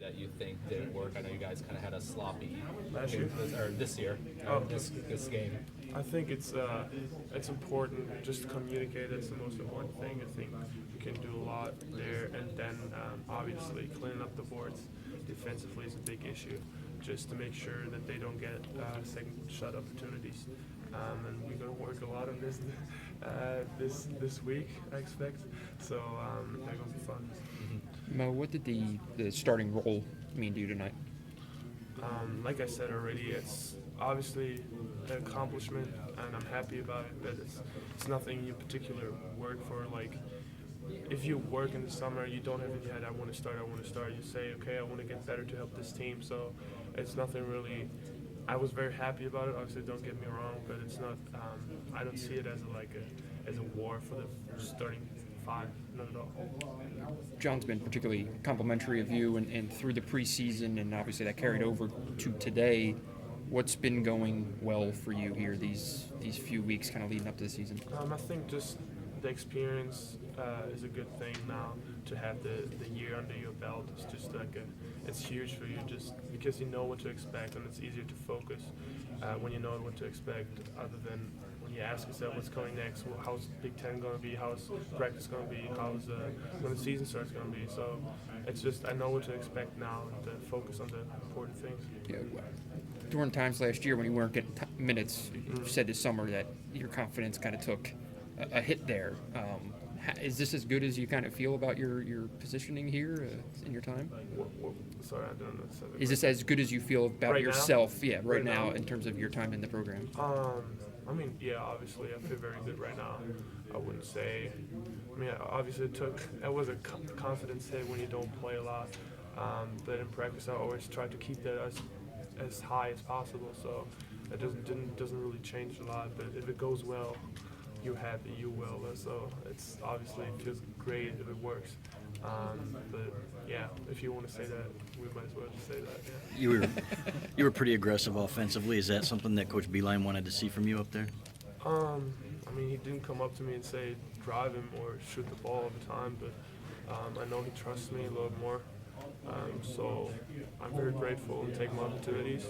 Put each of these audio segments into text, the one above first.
that you think didn't work? I know you guys kind of had a sloppy Last year? this year, Oh. this game. I think it's important just to communicate. That's the most important thing. I think we can do a lot there, and then obviously cleaning up the boards defensively is a big issue, just to make sure that they don't get second shot opportunities. And we're gonna work a lot on this this week, I expect. So that's gonna be fun. Mo, what did the starting role mean to you tonight? Like I said already, it's obviously an accomplishment, and I'm happy about it. But it's nothing you particular work for. Like, if you work in the summer, you don't have in your head, I want to start. You say, okay, I want to get better to help this team. So it's nothing really. I was very happy about it. Obviously, don't get me wrong, but it's not. I don't see it as as a war for the starting five. Not at all. John's been particularly complimentary of you and through the preseason, and obviously that carried over to today. What's been going well for you here these few weeks kind of leading up to the season? I think just the experience is a good thing now to have the year under your belt. It's just it's huge for you just because you know what to expect, and it's easier to focus when you know what to expect other than when you ask yourself what's coming next. Well, how's Big Ten going to be? How's practice going to be? How's when the season starts going to be? So it's just I know what to expect now and to focus on the important things. Yeah, during times last year when you weren't getting minutes, you said this summer that your confidence kind of took a hit there. Is this as good as you kind of feel about your positioning here in your time? Sorry, I don't know. Is this as good as you feel about Right yourself? now? Yeah, right now in terms of your time in the program. I mean, yeah, obviously, I feel very good right now. I wouldn't say. I mean, obviously, it was a confidence hit when you don't play a lot. But in practice, I always try to keep that as high as possible. So it doesn't really change a lot. But if it goes well, you're happy, you will. So it's obviously it feels great if it works. But yeah, if you want to say that, we might as well just say that. Yeah. You were pretty aggressive offensively. Is that something that Coach Beeline wanted to see from you up there? I mean, he didn't come up to me and say drive him or shoot the ball all the time, but I know he trusts me a little more. So I'm very grateful and take my opportunities.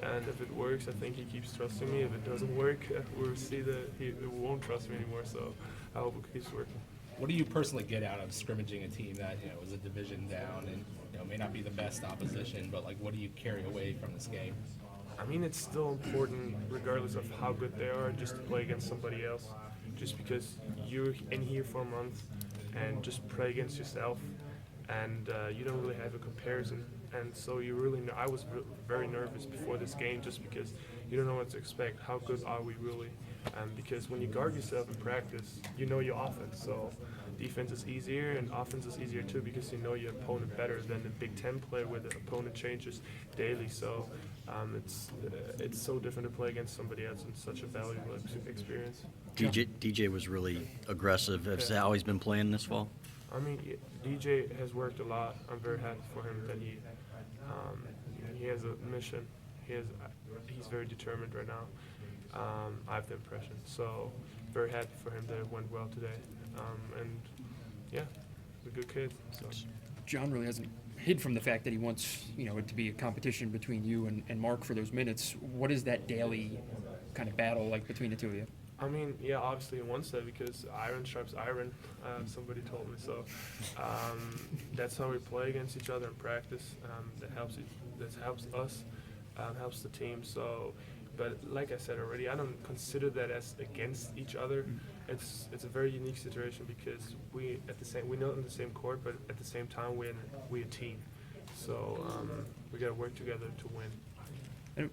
And if it works, I think he keeps trusting me. If it doesn't work, we'll see that he won't trust me anymore. So I hope it keeps working. What do you personally get out of scrimmaging a team that is a division down and may not be the best opposition, but like what do you carry away from this game? I mean, it's still important, regardless of how good they are, just to play against somebody else. Just because you're in here for a month and just play against yourself, and you don't really have a comparison. And so you really I was very nervous before this game just because you don't know what to expect. How good are we really? Because when you guard yourself in practice, you know your offense. So defense is easier and offense is easier too because you know your opponent better than the Big Ten player where the opponent changes daily. So it's so different to play against somebody else and such a valuable experience. DJ was really aggressive. Has that always been playing this fall? I mean, DJ has worked a lot. I'm very happy for him that he has a mission. He's very determined right now. I have the impression. So very happy for him that it went well today. And yeah, he's a good kid. So. John really hasn't hid from the fact that he wants it to be a competition between you and Mark for those minutes. What is that daily kind of battle like between the two of you? I mean, yeah, obviously he wants that because iron sharps iron. Somebody told me so. That's how we play against each other in practice. That helps us, helps the team. So, but like I said already, I don't consider that as against each other. It's a very unique situation because we're not in the same court, but at the same time we're a team. So we got to work together to win.